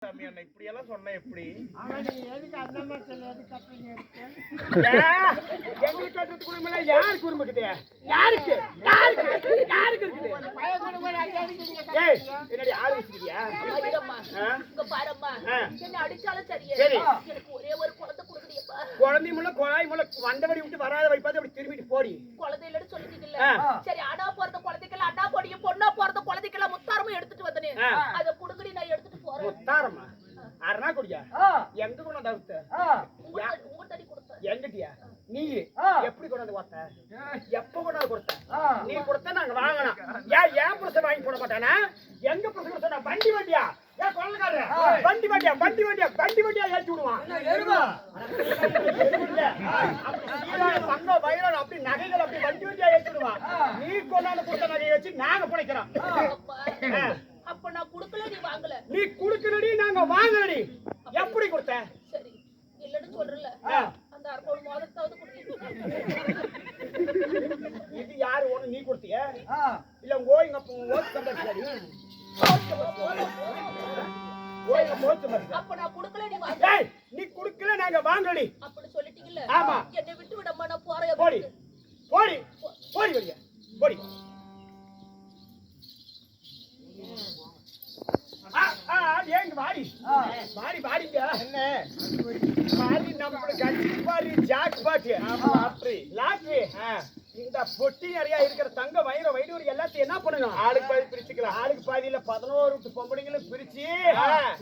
இப்படி எல்லாம் சொன்ன எப்படி எங்களுக்கு கட்டுறது குடும்பம் யாருக்கு குடும்பம் யாருக்கு யாருக்கு இருக்குது என்னடி ஆள் வச்சுக்கிறியா சரி குழந்தை முள்ள குழாய் முள்ள வண்டபடி விட்டு வராத வைப்பாது அப்படி திரும்பிட்டு போடி குழந்தை இல்லன்னு சொல்லிட்டீங்கல்ல சரி அடா போறத குழந்தைக்கெல்லாம் அடா போடியும் பொண்ணா போறத குழந்தைக்கெல்லாம் முத்தாரமும் எடுத்துட்டு வந்தனே அத குடுங்கடி நான் எடுத்துட்டு போறேன் முத்தாரமா அரணா குடியா எங்க கொண்டு தவிர்த்த உங்க தடி கொடுத்த எங்கிட்டியா நீ எப்படி கொண்டாந்து கொடுத்த எப்ப கொண்டாந்து கொடுத்த நீ கொடுத்த நாங்க வாங்கணும் ஏன் புருஷன் வாங்கி போட மாட்டானா எங்க புருஷன் கொடுத்த வண்டி வண்டியா ஏன் கொள்ளக்காரரு வண்டி வண்டியா ஏற்றி விடுவான் தங்க வயிறு அப்படி நகைகள் அப்படி வண்டி வண்டியா ஏற்றி விடுவான் நீ கொண்டாந்து கொடுத்த நகையை வச்சு நாங்க பிடிக்கிறோம் அப்ப நான் குடுக்கல நீ வாங்கல நீ குடுக்கலடி நாங்க வாங்கலடி எப்படி கொடுத்த சரி இல்லன்னு சொல்றல அந்த அர்ப்பண மோதத்தாவது இது யாரு ஒண்ணு நீ கொடுத்தியா இல்ல கோயிங்க ஓட் சம்பளம் அப்ப நான் குடுக்கல நீ வாங்க நீ குடுக்கல நாங்க வாங்கலடி அப்படி சொல்லிட்டீங்கல ஆமா என்னை விட்டு விடமா நான் போறேன் போடி போடி போடி வெளிய போடி ஏங்க வாடி வாடிங்க என்ன வாடி நம்மளோட கட்சி பாரி ஜாக் பாட்டி லாட்ரி இந்த பொட்டி நிறைய இருக்கிற தங்க வயிறு வைடூர் எல்லாத்தையும் என்ன பண்ணணும் ஆளுக்கு பாதி பிரிச்சுக்கலாம் ஆளுக்கு பாதியில 11 பொம்பளைங்களும் பிரிச்சு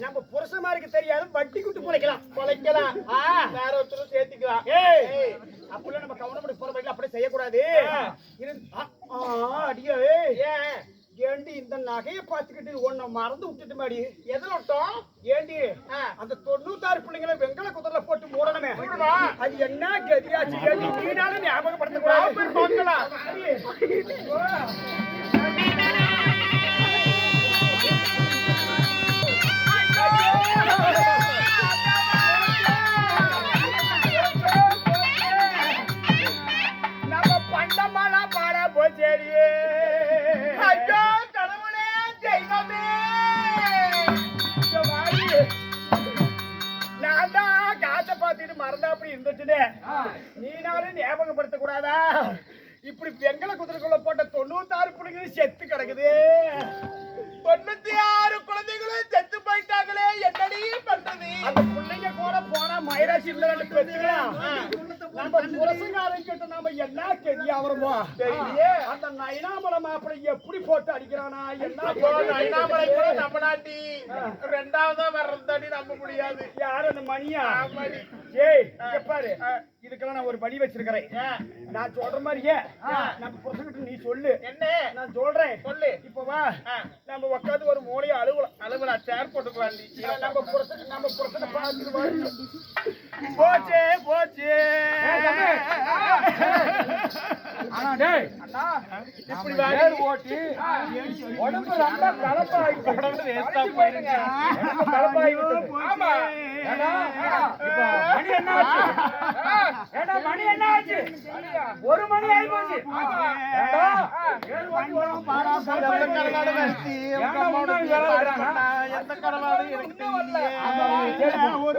நம்ம புருஷமாருக்கு தெரியாது வட்டி குட்டு பொழைக்கலாம் வேற ஒருத்தரும் சேர்த்துக்கலாம் அப்படிலாம் நம்ம கவனம் போற வழியில அப்படியே செய்யக்கூடாது அடியே ஏண்டி இந்த நகையை பார்த்துக்கிட்டு உன்னை மறந்து விட்டுட்டு மாடி எதில் விட்டோம் ஏண்டி அந்த 96 பிள்ளைங்களை வெங்கல குதிரை போட்டு மூடணுமே அது என்ன கதியாச்சு ஏண்டி நீனாலும் ஞாபகப்படுத்த கூடாது நம்ம பண்டமாலா பாடா போச்சேரியே மறந்தா அப்படி இருந்துச்சுனே நீனாலும் ஞாபகப்படுத்த கூடாதா இப்படி வெங்கல குதிரைக்குள்ள போட்ட 96 பிள்ளைங்களும் செத்து கிடக்குது 96 குழந்தைகளும் செத்து போயிட்டாங்களே என்னடி பண்றது அந்த பிள்ளைங்க கூட போனா மயிராசி பெற்றுக்கலாம் நம்ம புரசங்காரன் கிட்ட நாம என்ன கெதி ஆவறோமோ தெரியலையே அந்த நைனாமலை மாப்பிளை எப்படி போட்டு அடிக்கிறானா என்ன நைனாமலை கூட நம்ம நாட்டி ரெண்டாவதா வர்றதாடி நம்ப முடியாது யாரு அந்த மணியா ஏய் இங்க பாரு இதுக்கெல்லாம் நான் ஒரு வழி வச்சிருக்கிறேன் நான் சொல்ற மாதிரியே நம்ம புருஷன்கிட்ட நீ சொல்லு என்ன நான் சொல்றேன் சொல்லு இப்ப வா நம்ம உட்காந்து ஒரு மூலையை அழுவலா சேர் போட்டுக்கலாம் நம்ம புருஷனை பார்த்துட்டு போச்சே போச்சே இப்படி வேறு ஓட்டி உடம்பு ரொம்ப கலப்பாகி உடம்பு வேஸ்டா போயிருங்க கலப்பாகி ஆமா மணி என்ன ஆச்சு ஏடா மணி என்ன ஆச்சு 1 மணி ஆகி போச்சு எந்த கடலாடு எனக்கு ஒரு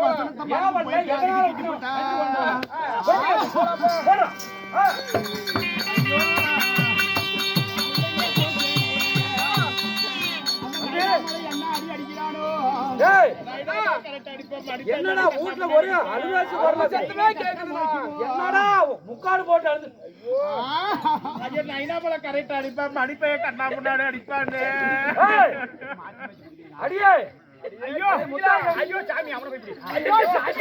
என்னடா வீட்டுல ஒரே அழுவாசி வரல சத்தமே கேக்குதுடா என்னடா முக்காடு போட்டு அழுது ஐயோ நைனாமல கரெக்ட் அடிப்பே கண்ணா முன்னாடி அடிப்பானே அடியே ஐயோ ஐயோ சாமி அவன போய் ஐயோ சாமி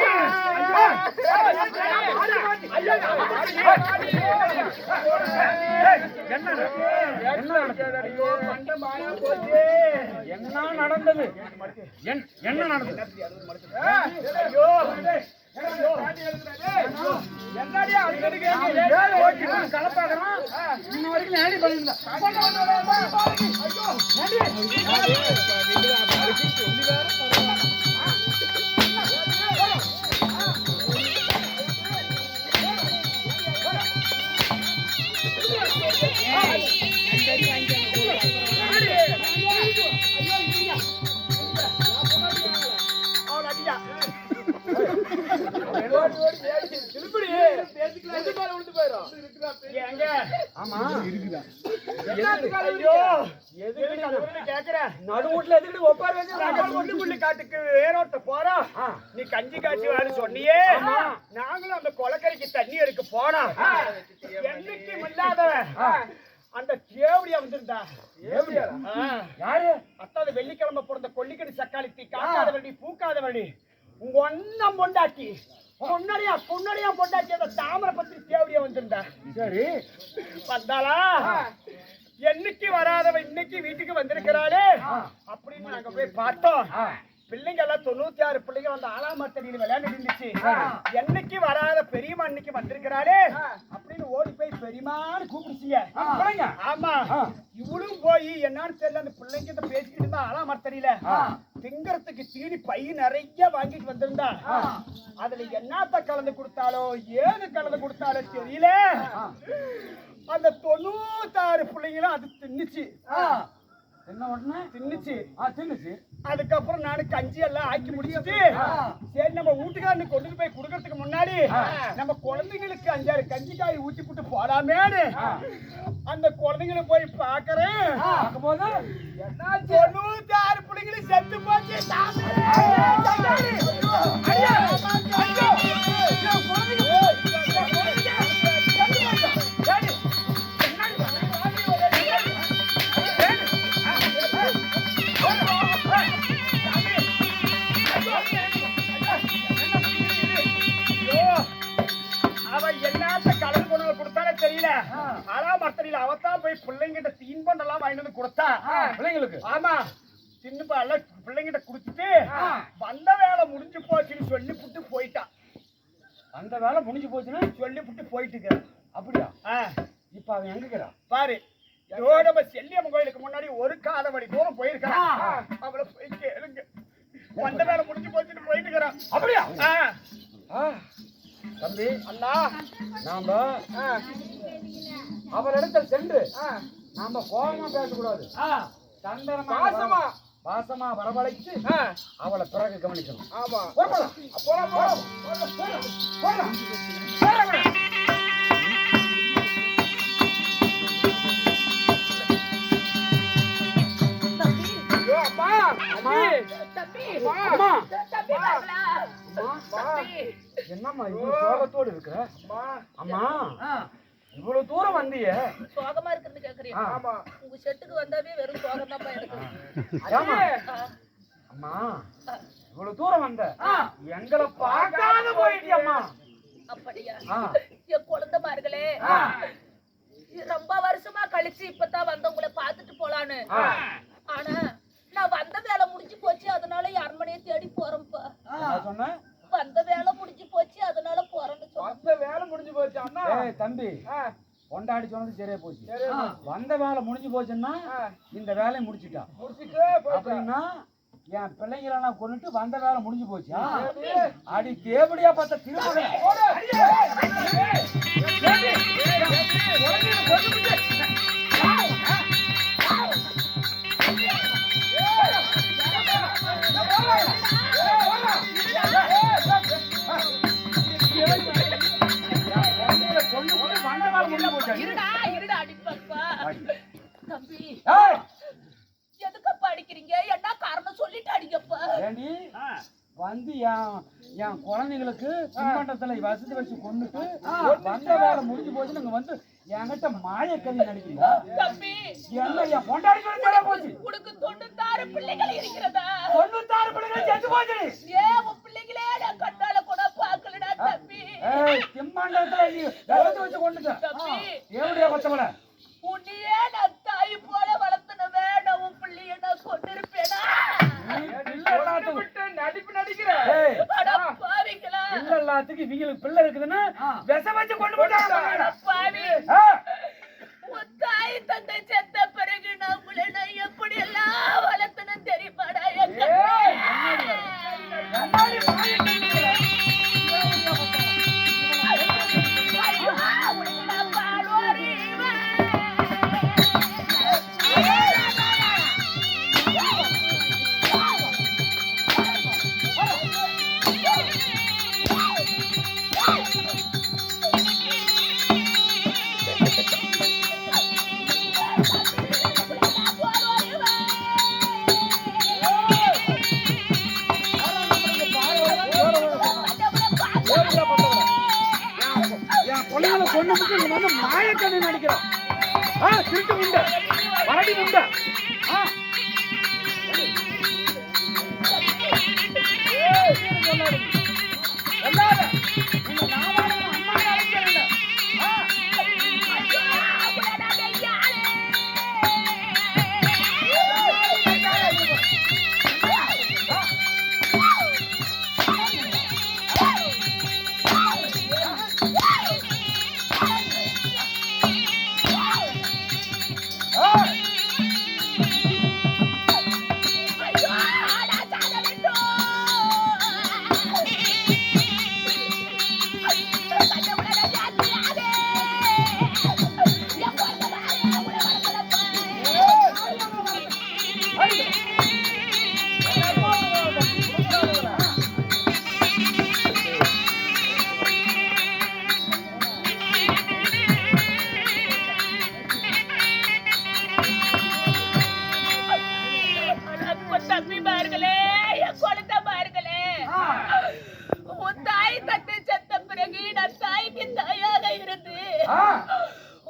என்ன நடந்தது என்ன நடந்தது ஐயோ என்னடியா அடிக்கடி கலப்பாடுறான் இன்ன வரைக்கும் நேடி பண்ணிருந்தேன் நடு வீட்டுல எதுக்கு ஒப்பாரி வச்சு நாங்க முள்ளு காட்டுக்கு வேரோட்ட போறோம். நீ கஞ்சி காய்ச்சி வான்னு சொன்னியே. நாங்களும் அந்த கொலக்கரைக்கு தண்ணி எடுக்க போனோம். என்னைக்கு இல்லாதவன் அந்த கேவடியா வந்திருந்தா. யாரு அத்தாவது வெள்ளிக்கிழமை பிறந்த கொல்லிக்கடி சக்காளி தீ காக்காத வண்டி பூக்காத வண்டி உங்க ஒன்னம் பொண்டாட்டி பொன்னடியா பொண்டாட்டி அந்த தாமரை பத்திரி கேவடியா வந்திருந்தா. சரி வந்தாளா? என்னைக்கு வராதவ இன்னைக்கு வீட்டுக்கு வந்திருக்கிறாளே அப்படின்னு நாங்க போய் பார்த்தோம். பிள்ளைங்க எல்லாம் 96 பிள்ளைங்க வந்து ஆலாமத்தடியில் விளையாண்டு இருந்துச்சு. என்னைக்கு வராத பெரியம்மா இன்னைக்கு வந்திருக்கிறாளே அப்படின்னு ஓடி போய் பெரியமான்னு கூப்பிடுச்சிங்க. ஆமா, இவளும் போய் என்னன்னு தெரியல அந்த பிள்ளைங்க கிட்ட பேசிக்கிட்டு இருந்தா ஆலாமத்தடியில திங்கறதுக்கு தீனி பை நிறைய வாங்கிட்டு வந்திருந்தா. அதுல என்னத்த கலந்து கொடுத்தாலோ ஏது கலந்து கொடுத்தாலோ தெரியல. அந்த 96 பிள்ளைங்களும் அது தின்னுச்சு. என்ன உடனே தின்னுச்சு. தின்னுச்சு. அதுக்கப்புறம் நானு கஞ்சி எல்லாம் ஆக்கி முடிச்சுட்டு சரி நம்ம வீட்டுக்காரனுக்கு கொண்டு போய் குடுக்கறதுக்கு முன்னாடி நம்ம குழந்தைங்களுக்கு 5-6 கஞ்சி காய் ஊத்தி போட்டு போலாமேன்னு அந்த குழந்தைங்களை போய் பாக்குறேன். 96 பிள்ளைங்களும் செத்து போச்சு. அவத்தான் போய் பிள்ளைங்கிட்ட தீன்பண்டெல்லாம் வாங்கிட்டு வந்து கொடுத்தா பிள்ளைங்களுக்கு. ஆமா, தின்னுப்பால பிள்ளைங்கிட்ட குடுத்துட்டு வந்த வேலை முடிஞ்சு போச்சுன்னு சொல்லிவிட்டு போயிட்டா. அந்த வேலை முடிஞ்சு போச்சுன்னு சொல்லிவிட்டு போயிட்டு. அப்படியா? இப்ப அவன் எங்க இருக்கிறான் பாரு. நம்ம செல்லியம்மன் கோயிலுக்கு முன்னாடி ஒரு காலவடி தூரம் போயிருக்கான். அவளை போய் கேளுங்க. வந்த வேலை முடிஞ்சு போச்சுன்னு போயிட்டு இருக்கிறான். அப்படியா? தம்பி அண்ணா, நாம அவளிடத்தில் சென்று நாம கோபமா பேசக்கூடாது. பாசமா பாசமா வரவழைத்து அவளை பிறகு கவனிக்கணும். ஆமா, என்னம்மா இவ்வளவு சோகத்தோடு இருக்கிற? அம்மா இவ்வளவு தூரம் வந்திய சோகமா இருக்குன்னு கேக்குறீங்க? ஆமா, உங்க செட்டுக்கு வந்தாவே வெறும் சோகம் தான் எனக்கு. அம்மா இவ்வளவு தூரம் வந்த எங்களை பார்க்காத போயிட்டியம்மா. அப்படியா? என் குழந்தைமார்களே, ரொம்ப வருஷமா கழிச்சு இப்பதான் வந்து உங்களை பாத்துட்டு போலான்னு. ஆனா நான் வந்த வேலை முடிஞ்சு போச்சு, அதனால அரண்மனையை தேடி போறேன்ப்பா. சொன்ன வந்த வேலை முடிஞ்சு போச்சு, அதனால போறேன்னு சொன்ன. வேலை முடிஞ்சு போச்சு அண்ணா. தம்பி கொண்டாடி சொன்னது சரியா போச்சு. வந்த வேலை முடிஞ்சு போச்சுன்னா இந்த வேலையை முடிச்சுட்டா. அப்படின்னா என் பிள்ளைங்களை நான் கொண்டுட்டு வந்த வேலை முடிஞ்சு போச்சு. அடி தேவடியா பார்த்த திருமணம் தம்பி எதுக்கப்பா அடிக்கிறீங்க? என்ன காரணம் சொல்லிட்டு அடிக்கப்பா. வந்து என் குழந்தைங்களுக்கு தின்பண்டத்துல வசதி வச்சு கொண்டுட்டு வந்த வேலை முடிஞ்சு போச்சு. நீங்க வந்து என்கிட்ட மாயக்கவி நடிக்கிறீங்க. தம்பி என்ன என் கொண்டாடி போச்சு. உனக்கு 96 பிள்ளைகள் இருக்கிறதா? 96 பிள்ளைகள் செத்து போச்சு. உன் பிள்ளைகளே நான் கண்ணால கூட பாக்கலடா தம்பி. தின்பண்டத்துல நீ வசதி வச்சு கொண்டுட்ட தம்பி. எப்படியா கொச்சவள? உன்னையே நான் தாய் போல வளர்த்தனவே, நான் உன் பிள்ளைய நான் கொண்டிருப்பேனா? நடிப்பு நடிக்கிற எல்லாத்துக்கும் இவங்களுக்கு பிள்ளை இருக்குதுன்னு விச வச்சு கொண்டு போட்டாங்க. உன் தாய் தந்தை செத்த பிறகு நான் உங்களை நான் எப்படி எல்லாம் வளர்த்தனும் தெரியுமாடா? கொண்டு இங்க வந்து மாயக்கண்ணு நடிக்கிறோம். திருட்டு உண்டு வரடி உண்டு.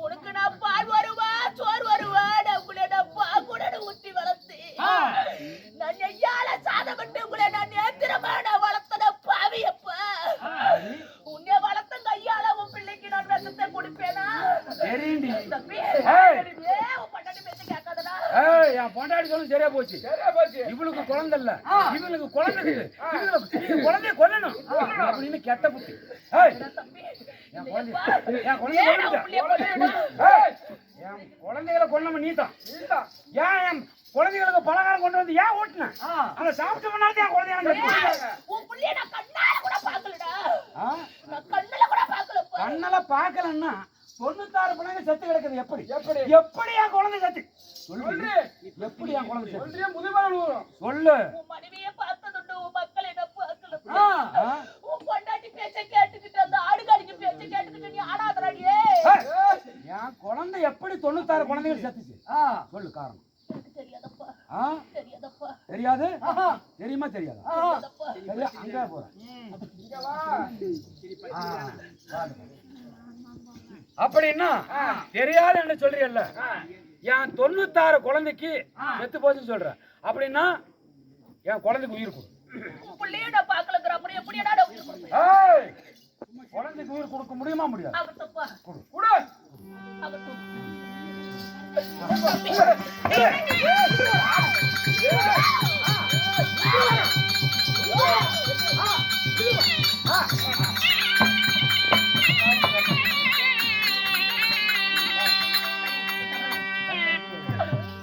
உனக்கு நான் பால் வருவா சோறு வருவா நான் பாக்கூட ஊட்டி வளர்த்து நான் ஐயால சாதப்பட்டு உங்களை நான் நேத்திரமான வளர்த்தன பாவியப்பா. உன்னை வளர்த்த கையால உன் பிள்ளைக்கு நான் விஷத்தை குடிப்பேனா? தம்பி பொண்டாட்டி பேசி கேட்காதடா. என் பொண்டாட்டி சொல்லும் சரியா போச்சு. இவளுக்கு குழந்தை இல்ல, இவளுக்கு குழந்தை இருக்குது, இவளுக்கு குழந்தைய கொல்லணும் அப்படின்னு கெட்ட புத்தி. குழந்தைகளை கொல்லாம நீதான் ஏன் என் குழந்தைகளுக்கு பலகாரம் கொண்டு வந்து ஏன் ஓட்டுன? அதை சாப்பிட்டு பண்ணாலும் என் கண்ணல பாக்கலன்னா 96 பிள்ளைங்க செத்து கிடக்குது. எப்படி எப்படி என் குழந்தை செத்து சொல்லு? எப்படி என் குழந்தை செத்து சொல்லு? மனைவியை பார்த்ததுண்டு மக்கள் என்ன பார்க்கல. பொண்டாட்டி பேச்ச கேட்டுக்கிட்டு அந்த ஆடுகாடிக்கு பேச்ச கேட்டுக்கிட்டு நீ ஆடாதறாடியே. என் குழந்தை எப்படி 96 குழந்தைகள் செத்துச்சு சொல்லு காரணம். தெரியாதப்பா. தெரியாதப்பா. தெரியாது? தெரியுமா தெரியாதா? அங்க போறேன். அப்படின்னா தெரியாது என்று சொல்றீல்ல, என் 96 குழந்தைக்கு செத்து போச்சுன்னு சொல்ற. அப்படின்னா என் குழந்தைக்கு உயிர் கொடு. புள்ளையோட பாக்கலங்கற அப்புறம் எப்படி என்னடா உயிர் கொடுப்ப? ஏய் குழந்தைக்கு உயிர் கொடுக்க முடியுமா முடியாது? அவட்டப்பா கொடு. அவட்டும்.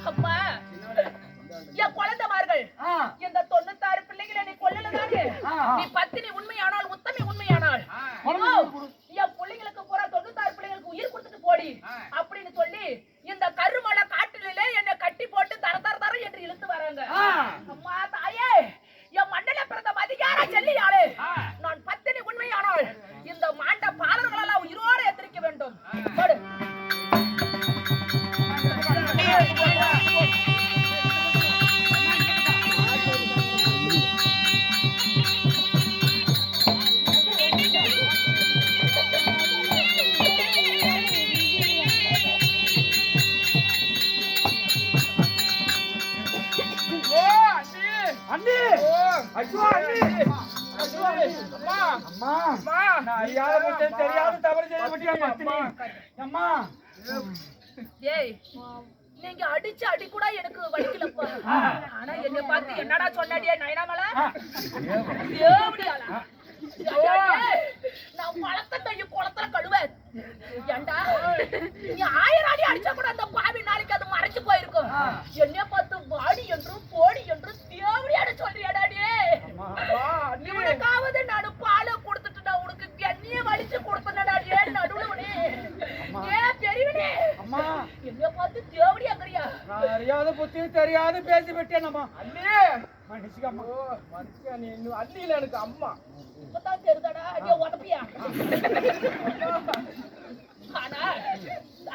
அம்மா என் குழந்தைமார்கள் இந்த 96 பிள்ளைகளை நீ கொல்லலதானே? நீ பத்தினி உண்மையானால் உத்தமி உண்மையானால் என் பிள்ளைங்களுக்கு பூரா 96 பிள்ளைங்களுக்கு உயிர் கொடுத்துட்டு போடி அப்படின்னு சொல்லி இந்த கருமலை காட்டிலே என்னை கட்டி போட்டு தர தர தர என்று இழுத்து வராங்க. அம்மா தாயே என் மண்டல பிறந்த மதிகார செல்லியாளே, நான் பத்தினி உண்மையானால் இந்த மாண்ட பாலர்களெல்லாம் உயிரோடு எத்திரிக்க வேண்டும். நீங்க அடிச்ச அடி கூட எனக்கு வலிக்கலப்பா. ஆனா என்னை பார்த்து என்னடா சொன்னடியே நயனாமல தேவடியாளா? நான் வளர்த்த கையை குளத்துல கழுவேன். ஏண்டா நீ 1000 அடி அடிச்சா கூட அந்த பாவி நாளைக்கு அது மறைச்சு போயிருக்கும். என்னைய பார்த்து வாடி என்றும் போடி என்றும் தேவடியாட சொல்றியாடாடியே? இவனுக்காவது நான் பாலை கொடுத்துட்டு நான் உனக்கு எண்ணெய வலிச்சு கொடுத்தனடாடியே நடுவுலவனே. ஏன் பெரியவனே என்னைய பார்த்து தேவடியாங்கறியா? நான் அறியாத புத்தி தெரியாது பேசி விட்டேன். அம்மா அண்ணே மன்னிச்சுக்கம்மா. மன்னிச்சுக்க. நீ இன்னும் அண்ணில எனக்கு அம்மா இப்பதான் தெரியுதாடா நீ உடப்பியா?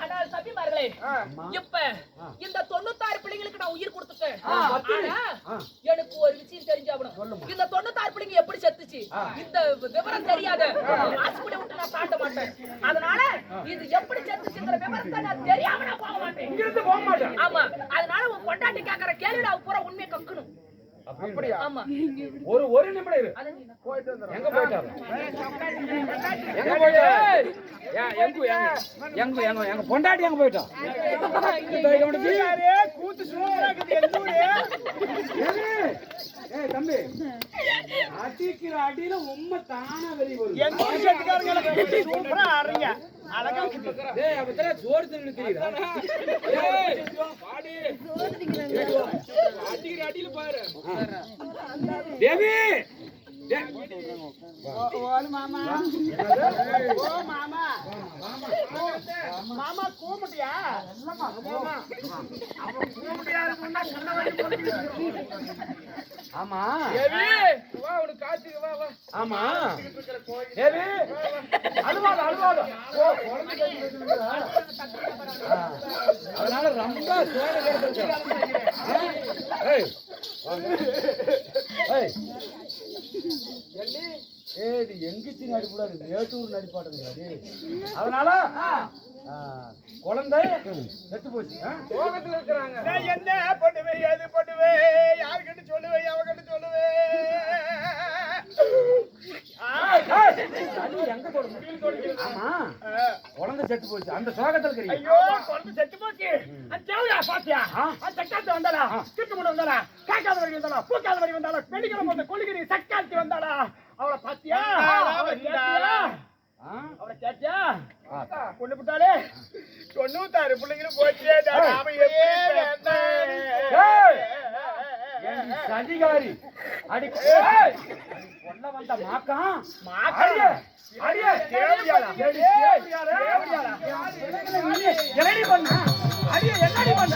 ஆனால் சபிமார்களே, இப்ப இந்த 96 பிள்ளைங்களுக்கு நான் உயிர் கொடுத்துட்டேன். எனக்கு ஒரு விஷயம் தெரிஞ்சாகணும். இந்த 96 பிள்ளைங்க எப்படி செத்துச்சு? வந்துருச்சு. இந்த விவரம் தெரியாது. வாசப்படி விட்டு நான் தாண்ட மாட்டேன். அதனால இது எப்படி செத்துச்சுங்கிற விவரத்தை நான் தெரியாம நான் போக மாட்டேன். இங்க இருந்து போக மாட்டேன். ஆமா, அதனால உன் பொண்டாட்டி கேக்குற கேள்விடா பூரா உண்மையை கக்கணும். அப்படியா? ஆமா. ஒரு நிமிடம் இரு. போயிட்டு வந்துறேன். எங்க போயிட்டாரு? எங்க போயிட்டாரு? எங்க பொண்டாட்டி எங்க போயிட்டா? யாரே கூத்து சூப்பரா இருக்குது எல்லூரே. ஏய் தம்பி, அடிக்கிற அடியில உம்மை தானா வெளிய வரும். எங்க செட்டுக்காரங்கள கூத்து சூப்பரா ஆடுறீங்க. அழகா இருக்குது. டேய் அவத்தர சோறு தின்னு நிக்கிறீடா. ஏய் பாடி. அடிக்கிற அடியில பாரு. தேவி மாமா ஓ மாமா மாமா கூமுட்டியா? மாமா அவன் கூமுட்டியா இருக்குன்னா சொன்ன வரைக்கும் ஆமா தேவி வா ஒரு காத்துக்கு வா வா. ஆமா தேவி அழுவாத ஓ குழந்தை கேக்குதுடா. அதனால ரொம்ப சோறு கேக்குது. ஏய் ஏய் ஏய் இது எங்கிச்சி நடிக்கூடாது, ஏட்டூர் நடிப்பாட்டுங்க. அதனால குழந்தை செத்து போச்சு. சோகத்துல இருக்கிறாங்க. நான் என்ன பண்ணுவேன் எது பண்ணுவேன் யாருக்கிட்ட சொல்லுவேன் அவகிட்ட சொல்லுவேன். எங்க தொடங்க? ஆமா குழந்தை செத்து போச்சு, அந்த சோகத்துல இருக்கிறீங்க. ஐயோ குழந்தை செத்து போச்சு. அந்த தேவையா பாத்தியா? அந்த சக்காத்து வந்தாளா, கிட்டு முட வந்தாளா, காக்காத வரி வந்தாளா, பூக்காத வரி வந்தாளா, பெண்ணிக்கிற போட்ட கொள்ளிகிரி சக்காத்தி வந்தாளா, அவளை பாத்தியா? அவளை கேட்டியா? பொண்ணு விட்டாலே 96 பிள்ளைங்களும் போச்சே. சதிகாரி அடி கொல்ல வந்த மாக்கம் என்னடி பண்ண அடிய என்னடி பண்ண?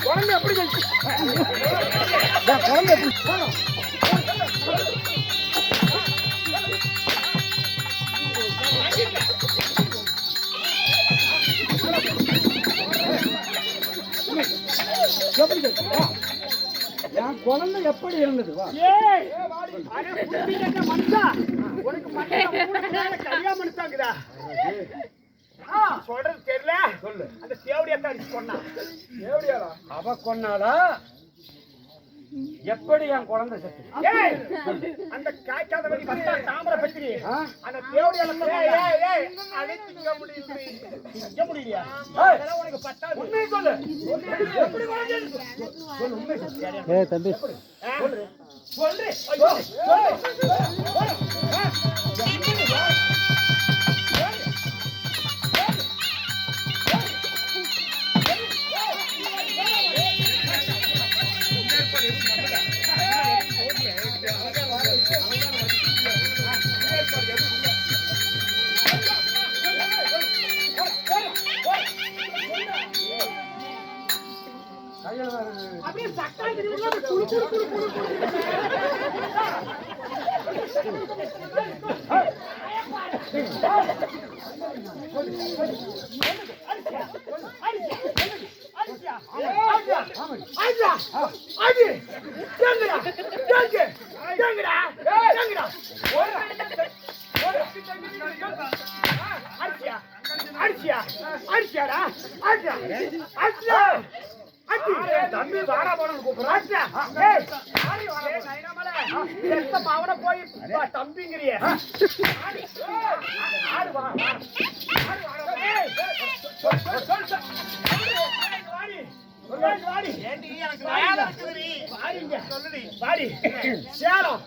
குழந்தை எப்படி குழந்தை எப்படி என் குழந்தை எப்படி இருந்தது? வா சொல்றது தெரியல. சொல்லு. அந்த தேவடியா சொன்னா அவ கொன்னாளா? எப்படி என் குழந்தை செத்து? அந்த காய்க்காத வழி பத்தா தாமரை பத்திரி அந்த தேவடியால அழைத்துக்க முடியலையா? உனக்கு பத்தாது. உண்மையை சொல்லு. எப்படி சொல்லு உண்மை தம்பி சொல்லு சொல்லு. அப்படியே சக்காய் தெரியுமா? குளு குளு குளு குளு தம்பி வாடா போனு கூப்பிடுறா. பாவன போய் தம்பிங்கிறிய சேலம்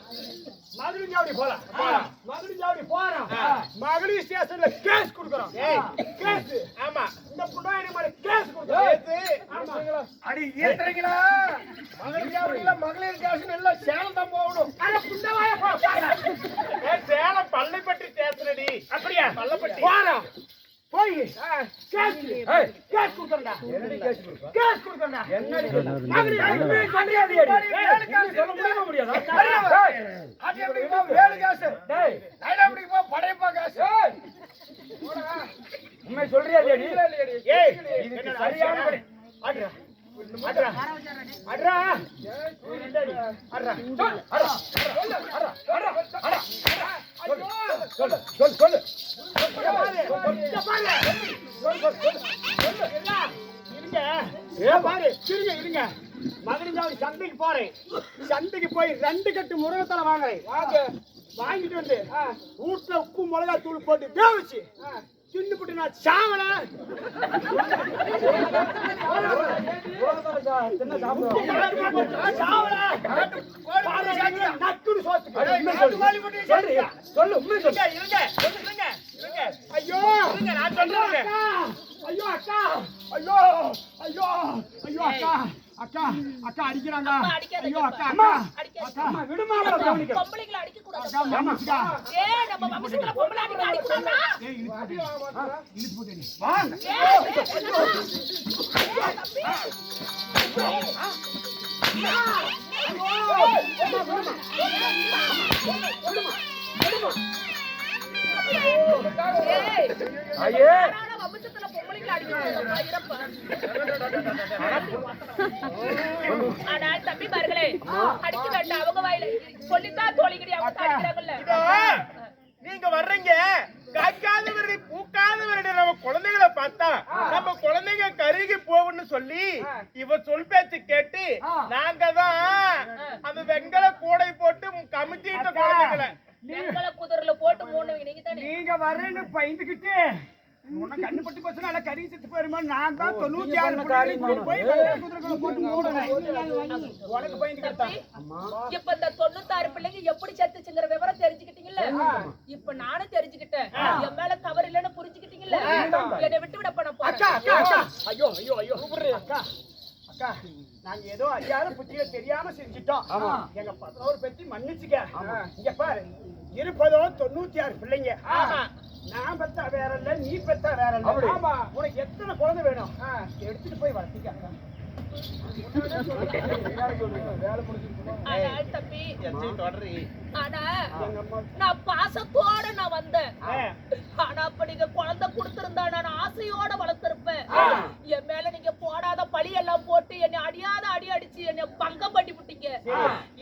மதுரை போலாம். மதுரை போறோம். மகளிர் ஸ்டேஷன்ல கேஸ் கொடுக்குறோம். கேஸ் ஆமா இந்த புண்ணாயிரம் மாதிரி கேஸ் கொடுக்குறோம். அடி ஏத்துறீங்களா? மகளிர் ஸ்டேஷன் எல்லாம் சேலம் தான் போகணும். சேலம் பள்ளிப்பட்டி ஸ்டேஷன் அடி. அப்படியா? பள்ளப்பட்டி போறோம். போய் கேஸ் கொடுக்கறடா. கேஸ் கொடுக்கறடா. என்னடி மகனே சொல்றியாடி சொல்ல முடியுமா முடியாதா? அது எப்படி வேலை கேஸ்? டேய் லைனா எப்படி போ படையப்பா கேஸ். உண்மை சொல்றியாடி? ஏய் இதுக்கு சரியான படி. அட்ரா அட்ரா அட்ரா அட்ரா சொல் அட்ரா சொல்லு சொல்லு சொல்லு இருங்க மகனின் சந்தைக்கு போறேன். சந்தைக்கு போய் 2 கட்டு முருகத்தலை வாங்குறேன். வாங்கிட்டு வந்து வீட்டுல உப்பு மிளகா தூள் போட்டு வேவிச்சு தின்னுபிட்டு நான் சாவல. சொல்லு உண்மை சொல்லு. ஐயோ நான் சொல்றேன். ஐயோ அக்கா ஐயோ ஐயோ ஐயோ அக்கா அக்கா அக்கா அடிக்கிறாங்க. ஐயோ அக்கா அம்மா அக்கா அம்மா விடுமா கவனிக்க. பொம்பளைங்களை அடிக்க கூடாது. அக்கா மம்மிக்கா ஏய் நம்ம வம்சத்துல பொம்பளை அடிக்க கூடாதா? ஏய் இழுத்து போடு நீ வாங்க. ஐயே வம்சத்துல பொம்பளைங்களை அடிக்க கூடாதா? இருப்பா. ஆனா தம்பி பாருங்களே அடிக்க வேண்டாம். அவங்க வாயில சொல்லித்தான் தோழிகிடி அவங்க அடிக்கிறாங்கல்ல. நீங்க வர்றீங்க காய்க்காதவரை பூக்காதவரை நம்ம குழந்தைகளை பார்த்தா நம்ம குழந்தைங்க கருகி போகும்னு சொல்லி இவ சொல் பேச்சு கேட்டு நாங்க தான் அந்த வெங்கல கூடை போட்டு கமிட்டிட்ட குழந்தைகளை வெங்கல குதிரையில போட்டு மூணு நீங்க தானே. நீங்க வர்றேன்னு பயந்துகிட்டு உன்ன கண்ணு பட்டு போச்சுன்னா எல்லாம் கறி செத்து போயிருமா. நான் தான் 96 போய் வெங்கல குதிரைகளை போட்டு மூடுறேன். உனக்கு பயந்துக்கிட்டா இப்ப இந்த 96 பிள்ளைங்க எப்படி செத்துச்சுங்கிற விவரம் தெரிஞ்சுக்கிட்டீங்கல்ல. இப்ப நானும் தெரிஞ்சுக்கிட்டேன். என் மேல தவறு இல்லைன்னு புரிஞ்சுக்கிட்டீங்கல்ல. என்னை விட்டு விட பண்ண அக்கா அக்கா அக்கா ஐயோ ஐயோ ஐயோ அக்கா அக்கா நாங்க ஏதோ அறியாத புத்தியில தெரியாம செஞ்சிட்டோம். எங்க 11 பேத்தி மன்னிச்சுக்க. இங்க பாரு இருப்பதோ 96 பிள்ளைங்க. நான் பெத்தா வேற இல்ல நீ பெத்தா வேற இல்ல. உனக்கு எத்தனை குழந்தை வேணும் எடுத்துட்டு போய் வளர்த்திக்க அக்கா. தம்பி ஆனா நான் பாசத்தோட நான் வந்தேன். ஆனா அப்ப நீங்க குழந்தை கொடுத்திருந்தா நான் ஆசையோட வளர்த்திருப்பேன். என் மேல நீங்க போடாத பழி எல்லாம் போட்டு என்னை அடியாத அடி அடிச்சு என்னை பங்கம் பண்ணி விட்டீங்க.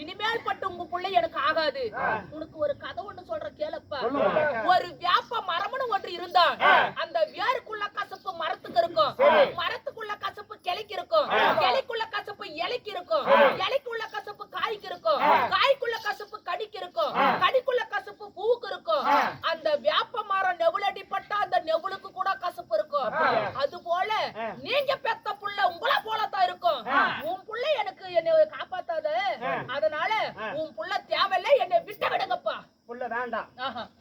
இனிமேல் பட்டு உங்க பிள்ளை எனக்கு ஆகாது. உனக்கு ஒரு கதை ஒண்ணு சொல்ற கேளப்பா. ஒரு வேப்ப மரம்னு ஒன்று இருந்தா அந்த வேருக்குள்ள கசப்பு மரத்துக்கு இருக்கும், மரத்துக்குள்ள கசப்பு கிளைக்கு இருக்கும், கிளைக்குள்ள கசப்பு இலைக்கு இருக்கும், இலைக்குள்ள கசப்பு காய்க்கு இருக்கும், காய்க்குள்ள கசப்பு கடிக்கு இருக்கும், கடிக்குள்ள கசப்பு பூவுக்கு இருக்கும். அந்த வேப்ப மரம் நெவுளடி பட்டா அந்த நெவுளுக்கு கூட கசப்பு இருக்கும். அது போல நீங்க பெத்த புள்ள உங்கள போலத்தான் இருக்கும். உன் புள்ள எனக்கு என்னை காப்பாத்தாத. அதனால உன் புள்ள தேவையில்லை, என்னை விட்டு விடுங்கப்பா. புள்ள வேண்டாம்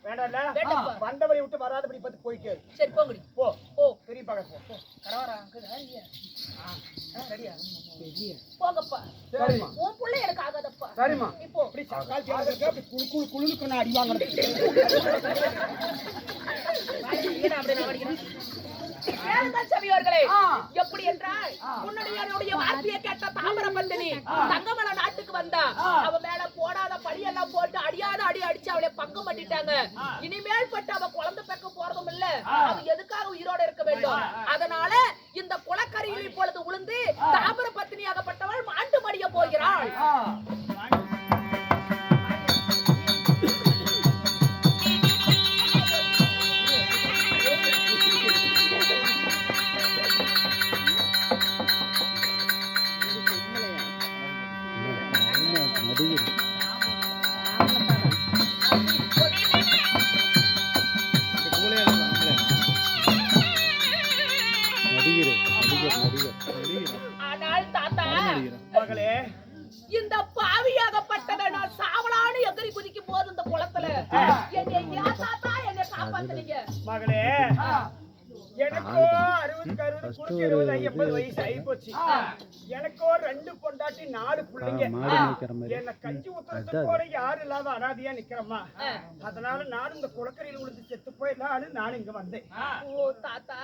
வேண்டாம்ல. வேண்டாம்ப்பா. வந்தவரை விட்டு வராதபடி பார்த்து போய்க்கு. சரி போங்கடி. போ போ பெரிய பக்கம் போ. கரவரா இல்லையா? சரியா போங்கப்பா. சரிம்மா உன் புள்ள எனக்கு ஆகாதப்பா. சரிம்மா. இப்போ அப்படி சக்கால் தேடுறதுக்கு அப்படி குளு குளு குளுக்கு நான் அடி வாங்கணும். சவியோர்களே எப்படி என்றால் உன்னுடைய வார்த்தையை கேட்ட தாமிரபரணி தங்கமல நாட்டுக்கு வந்தா அவ மேல போடாத பழி எல்லாம் போட்டு அடியாத அடி அடிச்சு அவளை பங்கம் பண்ணிட்டாங்க. இனிமேல் பட்டு அவ குழந்தை பெக்க போறதும் இல்ல, அவ எதுக்காக உயிரோட இருக்க வேண்டும். அதனால இந்த குலக்கரையில் இப்பொழுது உளுந்து தாமிர பத்தினியாகப்பட்டவள் மாண்டு மடிய போகிறாள். ஆனால் தாத்தா மகளே இந்த பாவியாகப்பட்டவ நான் சாவலான்னு எதிரி குதிக்கும் போது இந்த குளத்துல என்னை ஏன் தாத்தா என்னை காப்பாத்துனீங்க? மகளே எனக்கோ 60 குறுக்கு 20 50 வயசு ஆகி போச்சு. எனக்கோ 2 பொண்டாட்டி 4 பிள்ளைங்க. என்ன கஞ்சி ஊத்துறதுக்கு கூட யாரும் இல்லாத அனாதையா நிக்கிறம்மா. அதனால நானும் இந்த குளக்கரையில் விழுந்து செத்து போயிடலான்னு நான் இங்க வந்தேன். ஓ தாத்தா,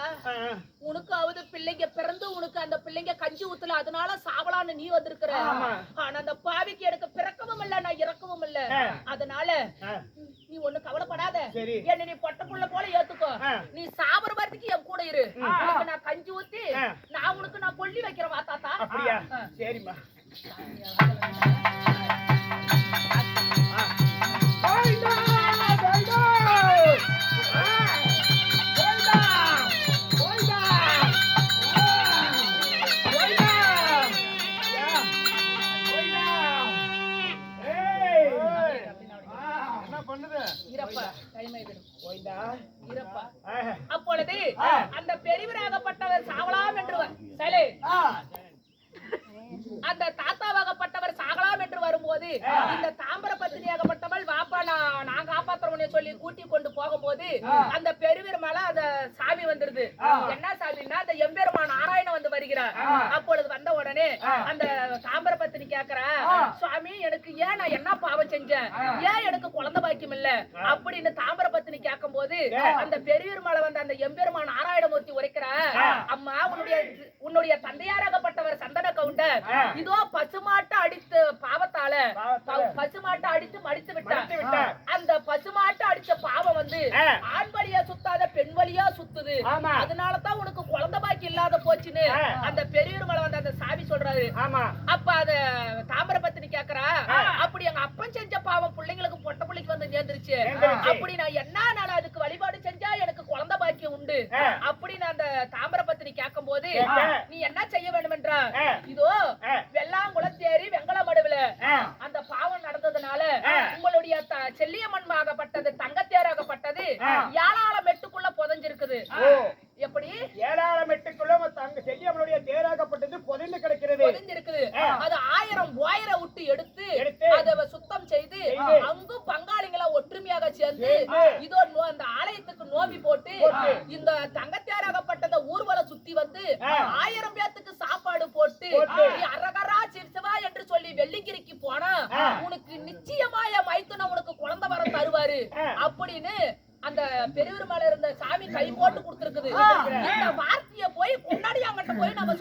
உனக்காவது பிள்ளைங்க பிறந்து உனக்கு அந்த பிள்ளைங்க கஞ்சி ஊத்தல, அதனால சாவலான்னு நீ வந்திருக்கிற. ஆனா அந்த பாவிக்கு எனக்கு பிறக்கவும் இல்ல, நான் இறக்கவும் இல்ல. அதனால நீ ஒண்ணு கவலைப்படாத, என்ன நீ பொட்டப்புள்ள போல ஏத்துக்கோ. நீ சாவர வரதுக்கு என் கூட இரு. உனக்கு நான் கஞ்சி ஊத்தி நான் உனக்கு நான் கொல்லி வைக்கிறேன் வா தாத்தா. அப்படியா? சரிம்மா. அப்பொழுது அந்த பெரியவராகப்பட்டவர் சாவலாம் என்று அந்த தாத்தாவாகப்பட்டவர் சாகலாம் என்று வரும்போது இந்த தாம்பர பத்தினியாகப்பட்டவள் வாப்பா நான் காப்பாத்துறவனே சொல்லி கூட்டி கொண்டு போகும்போது அந்த பெருவீர் மேல அந்த சாமி வந்துருது. என்ன சாமின்னா அந்த எம்பெருமான் நாராயணன் வந்து வருகிறார். அப்பொழுது வந்த உடனே அந்த தாம்பர பத்தினி கேக்குறா, சுவாமி எனக்கு ஏன் நான் என்ன பாவம் செஞ்சேன், ஏன் எனக்கு குழந்தை பாக்கியம் இல்ல அப்படின்னு தாம்பர பத்தினி கேட்கும் போது அந்த பெருவீர் மேல வந்து அந்த எம்பெருமான் நாராயணமூர்த்தி உரைக்கிற, அம்மா உன்னுடைய தந்தையாராகப்பட்டவர் சந்தன கவுண்டர் இதோ பசுமாட்டை அடித்து பாவத்தால பசுமாட்டை அடித்து மடித்து விட்டார். அந்த பசுமாட்டை அடிச்ச பாவம் வந்து ஆண் வழியா சுத்தாத பெண் வழியா சுத்துது, அதனாலதான் உனக்கு குழந்தை பாக்கி இல்லாத போச்சுன்னு அந்த பெரியவர் மேல வந்து அந்த சாமி சொல்றாரு. அப்ப அத தாம்பர பத்தினி கேக்குறா, அப்படி எங்க அப்பன் செஞ்ச பாவம் பிள்ளைங்களுக்கு பொட்ட பிள்ளைக்கு வந்து நேர்ந்துருச்சு, அப்படி நான் என்ன அதுக்கு வழிபாடு செஞ்சா எனக்கு குழந்தை பாக்கியம் உண்டு அப்படின்னு அந்த தாம்பர பத்தினி கேட்கும் போது நீ என்ன செய்ய வேண்டும் என்றா, இதோ வெள்ளாங்குளத்தேரி வெங்கல மடுவுல அந்த பாவம் நடந்ததுனால உங்களுடைய செல்லியம்மன் ஆகப்பட்டது தங்கத்தேராகப்பட்டது 7 மெட்டுக்குள்ள புதைஞ்சிருக்குது. எப்படி 7 மெட்டுக்குள்ள தங்க செல்லியம்மனுடைய தேராகப்பட்டது புதைந்து கிடக்கிறது, புதைஞ்சிருக்குது. அது 1000 விட்டு எடுத்து அதை சுத்தம் செய்து அங்கும் பங்காளிகளா ஒற்றுமையாக சேர்ந்து இதோ அந்த ஆலயத்துக்கு நோம்பி போட்டு இந்த தங்கத்தேராகப்பட்டதை ஊர்வலம் சுத்தி வந்து 1000 பேத்துக்கு சாப்பாடு போட்டு அரகரா சிவா என்று சொல்லி வெள்ளிங்கிரிக்கு போனா உனக்கு நிச்சயமாய மைத்துன உனக்கு குழந்தை வரம் தருவாரு அப்படின்னு அந்த பெரியவர் மேல இருந்த சாமி கை போட்டு கொடுத்திருக்குது. இந்த வார்த்தைய போய் கொண்டாடி அங்கிட்ட போய் நம்ம